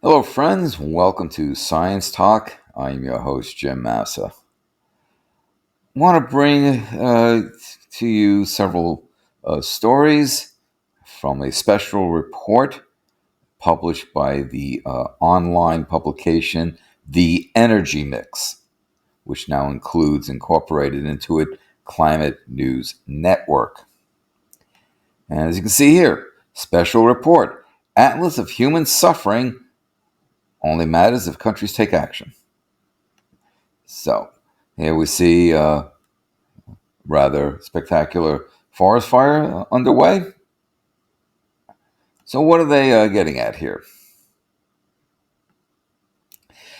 Hello, friends. Welcome to Science Talk. I'm your host, Jim Massa. I want to bring to you several stories from a special report published by the online publication The Energy Mix, which now includes incorporated into it Climate News Network. And as you can see here, special report Atlas of Human Suffering only matters if countries take action. So here we see rather spectacular forest fire underway. So what are they getting at here?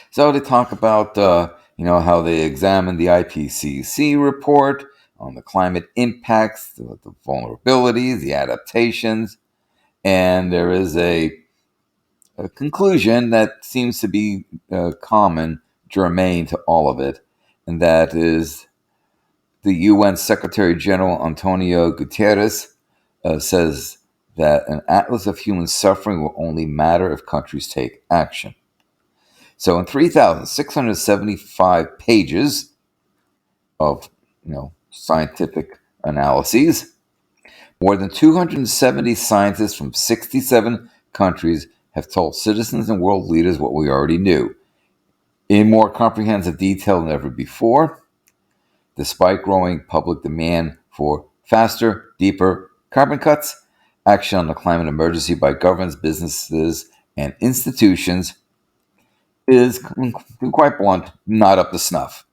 So they talk about how they examine the IPCC report on the climate impacts, the vulnerabilities, the adaptations, and there is a conclusion that seems to be common, germane to all of it, and that is the UN Secretary General Antonio Guterres says that an atlas of human suffering will only matter if countries take action. So, in 3,675 pages of scientific analyses, more than 270 scientists from 67 countries have told citizens and world leaders what we already knew in more comprehensive detail than ever before. Despite growing public demand for faster, deeper carbon cuts, action on the climate emergency by governments, businesses, and institutions is, to be quite blunt, not up to snuff.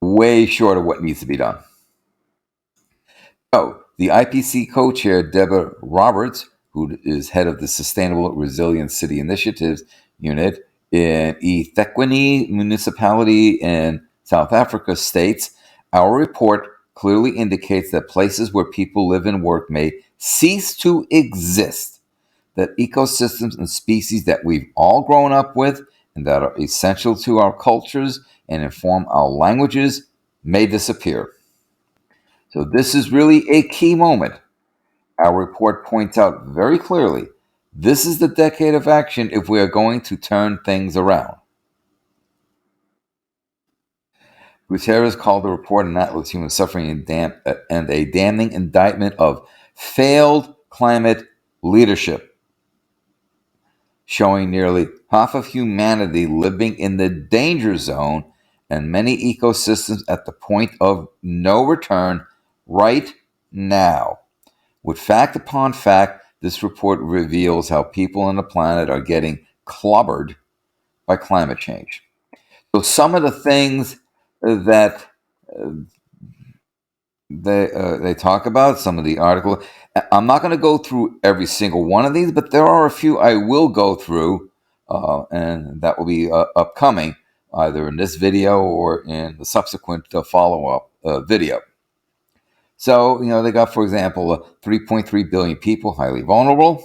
Way short of what needs to be done. So, the IPCC co-chair, Deborah Roberts, who is head of the Sustainable Resilient City Initiatives Unit in eThekwini Municipality in South Africa, states, our report clearly indicates that places where people live and work may cease to exist, that ecosystems and species that we've all grown up with and that are essential to our cultures and inform our languages may disappear. So this is really a key moment. Our report points out very clearly this is the decade of action if we are going to turn things around. Guterres called the report an atlas of human suffering and a damning indictment of failed climate leadership, showing nearly half of humanity living in the danger zone and many ecosystems at the point of no return right now. With fact upon fact, this report reveals how people on the planet are getting clobbered by climate change. So some of the things that uh, they talk about, some of the article, I'm not going to go through every single one of these, but there are a few I will go through, and that will be upcoming, either in this video or in the subsequent follow-up video. So, they got, for example, 3.3 billion people highly vulnerable.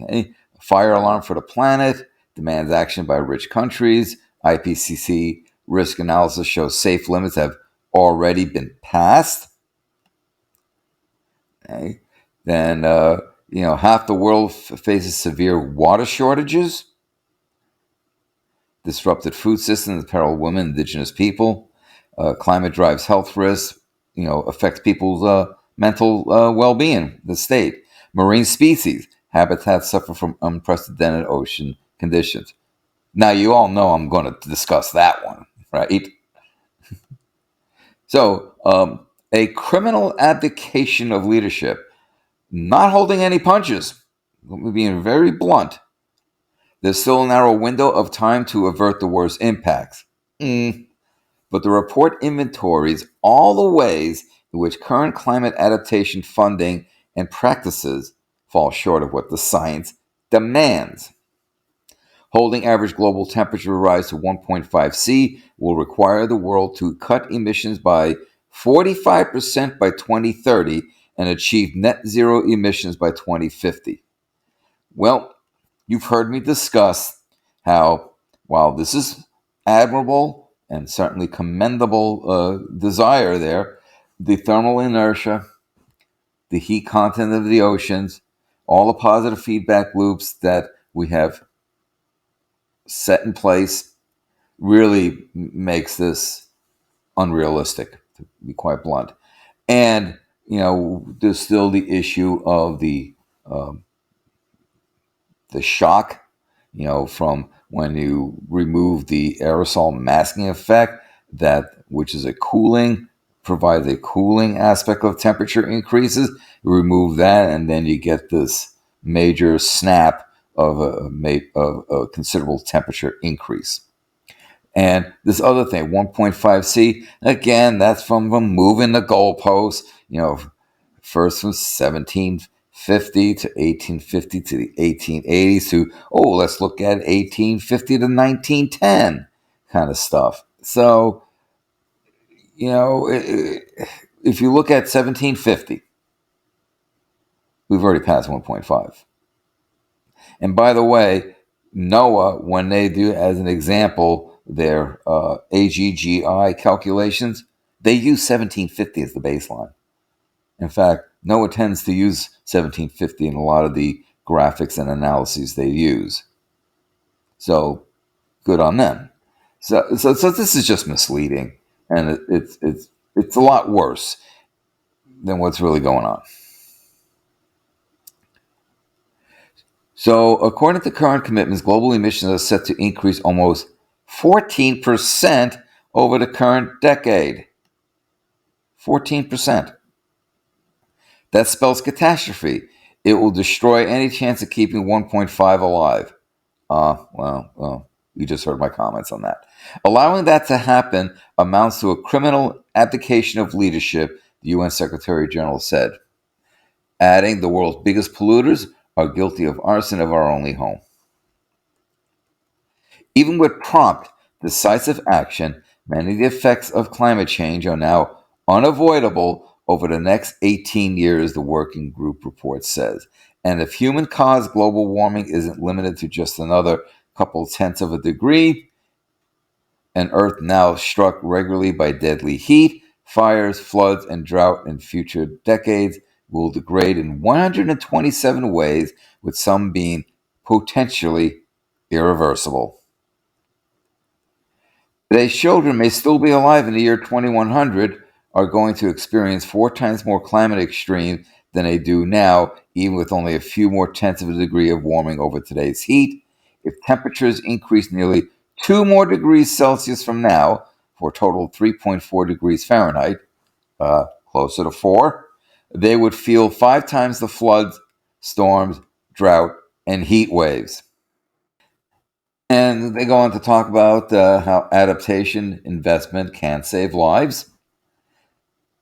Okay, fire alarm for the planet demands action by rich countries. IPCC risk analysis shows safe limits have already been passed. Okay, then half the world faces severe water shortages. Disrupted food systems peril women, indigenous people. Climate drives health risks. Affects people's mental well-being. The state, marine species, habitats suffer from unprecedented ocean conditions. Now, you all know I'm going to discuss that one, right? So, a criminal abdication of leadership, not holding any punches, being very blunt. There's still a narrow window of time to avert the worst impacts. But the report inventories all the ways in which current climate adaptation funding and practices fall short of what the science demands. Holding average global temperature rise to 1.5 C will require the world to cut emissions by 45% by 2030 and achieve net zero emissions by 2050. Well, you've heard me discuss how, while this is admirable and certainly commendable desire there, the thermal inertia, the heat content of the oceans all the positive feedback loops that we have set in place really makes this unrealistic, to be quite blunt. And there's still the issue of um, the shock, from when you remove the aerosol masking effect, which is provides a cooling aspect of temperature increases. You remove that, and then you get this major snap of a considerable temperature increase. And this other thing, 1.5C, again, that's from moving the goalposts, first from 1750 to 1850 to the 1880s to, let's look at 1850 to 1910 kind of stuff. So, if you look at 1750, we've already passed 1.5. And by the way, NOAA, when they do, as an example, their AGGI calculations, they use 1750 as the baseline. In fact, NOAA tends to use 1750 in a lot of the graphics and analyses they use. So, good on them. So this is just misleading, and it's a lot worse than what's really going on. So, according to current commitments, global emissions are set to increase almost 14% over the current decade. 14%. That spells catastrophe. It will destroy any chance of keeping 1.5 alive. Well, you just heard my comments on that. Allowing that to happen amounts to a criminal abdication of leadership, the UN Secretary General said, adding the world's biggest polluters are guilty of arson of our only home. Even with prompt, decisive action, many of the effects of climate change are now unavoidable over the next 18 years, the working group report says. And if human-caused global warming isn't limited to just another couple tenths of a degree, an Earth now struck regularly by deadly heat, fires, floods, and drought in future decades will degrade in 127 ways, with some being potentially irreversible. Today's children may still be alive in the year 2100, are going to experience 4 times more climate extremes than they do now, even with only a few more tenths of a degree of warming over today's heat. If temperatures increase nearly 2 more degrees Celsius from now, for a total of 3.4 degrees Fahrenheit, closer to 4, they would feel 5 times the floods, storms, drought, and heat waves. And they go on to talk about how adaptation investment can save lives.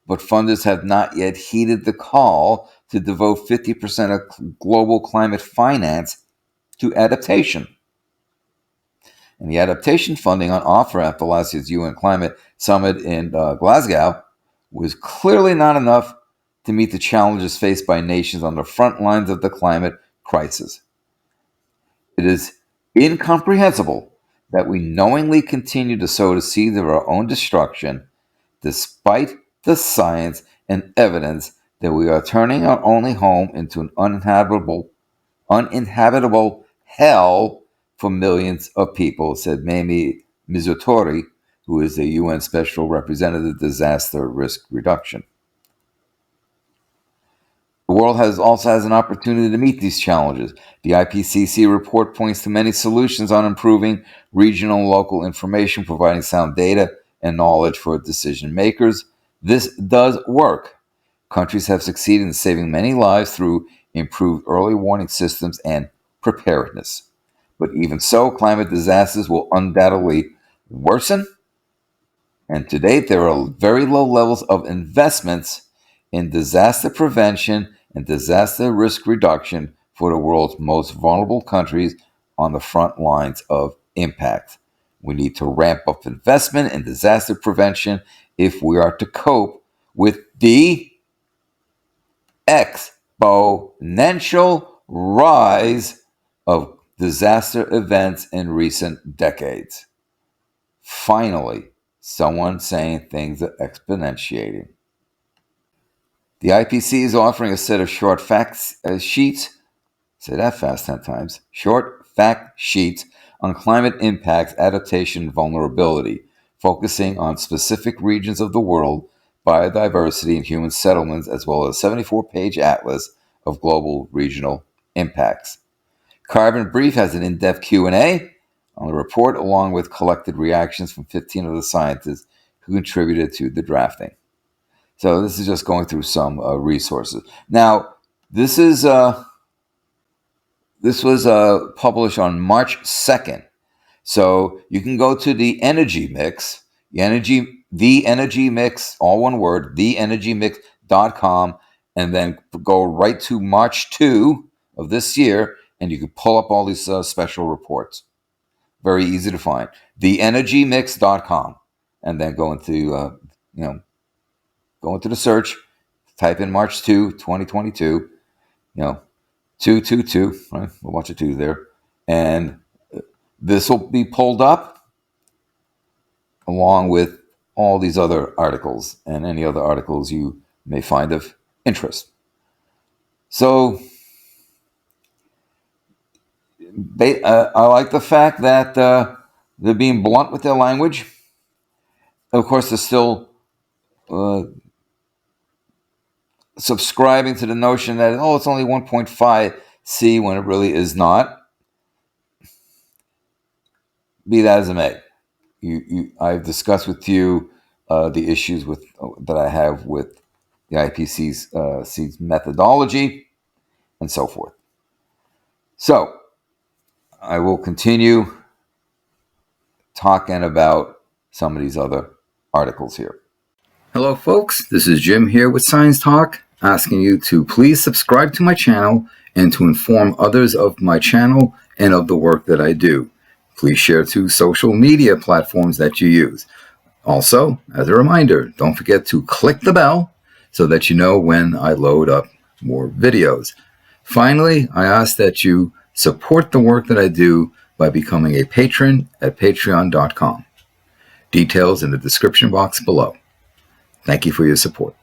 But funders have not yet heeded the call to devote 50% of global climate finance to adaptation. And the adaptation funding on offer after last year's UN Climate Summit in Glasgow was clearly not enough to meet the challenges faced by nations on the front lines of the climate crisis. It is incomprehensible that we knowingly continue to sow the seeds of our own destruction, despite the science and evidence that we are turning our only home into an uninhabitable hell for millions of people, said Mamie Mizutori, who is the UN Special Representative Disaster Risk Reduction. The world also has an opportunity to meet these challenges. The IPCC report points to many solutions on improving regional and local information, providing sound data and knowledge for decision makers. This does work. Countries have succeeded in saving many lives through improved early warning systems and preparedness. But even so, climate disasters will undoubtedly worsen. And to date, there are very low levels of investments in disaster prevention and disaster risk reduction for the world's most vulnerable countries on the front lines of impact. We need to ramp up investment in disaster prevention if we are to cope with the exponential rise of disaster events in recent decades. Finally, someone saying things are exponentiating. The IPCC is offering a set of short fact sheets say that fast 10 times, short fact sheets on climate impacts, adaptation, and vulnerability, focusing on specific regions of the world, biodiversity, and human settlements, as well as a 74-page atlas of global regional impacts. Carbon Brief has an in-depth Q&A on the report, along with collected reactions from 15 of the scientists who contributed to the drafting. So this is just going through some resources. Now, this was published on March 2nd. So you can go to the Energy Mix, the Energy Mix, all one word, theenergymix.com, and then go right to March 2 of this year, and you can pull up all these special reports. Very easy to find. Theenergymix.com, and then go into go into the search, type in March 2, 2022, 222, right? A bunch of twos there, and this will be pulled up along with all these other articles and any other articles you may find of interest. So I like the fact that they're being blunt with their language. Of course, they're still subscribing to the notion that, it's only 1.5 C when it really is not. Be that as it may, I've discussed with you the issues that I have with the IPCC's methodology and so forth. So I will continue talking about some of these other articles here. Hello, folks. This is Jim here with Science Talk, asking you to please subscribe to my channel and to inform others of my channel and of the work that I do. Please share to social media platforms that you use. Also, as a reminder, don't forget to click the bell so that you know when I load up more videos. Finally, I ask that you support the work that I do by becoming a patron at patreon.com. Details in the description box below. Thank you for your support.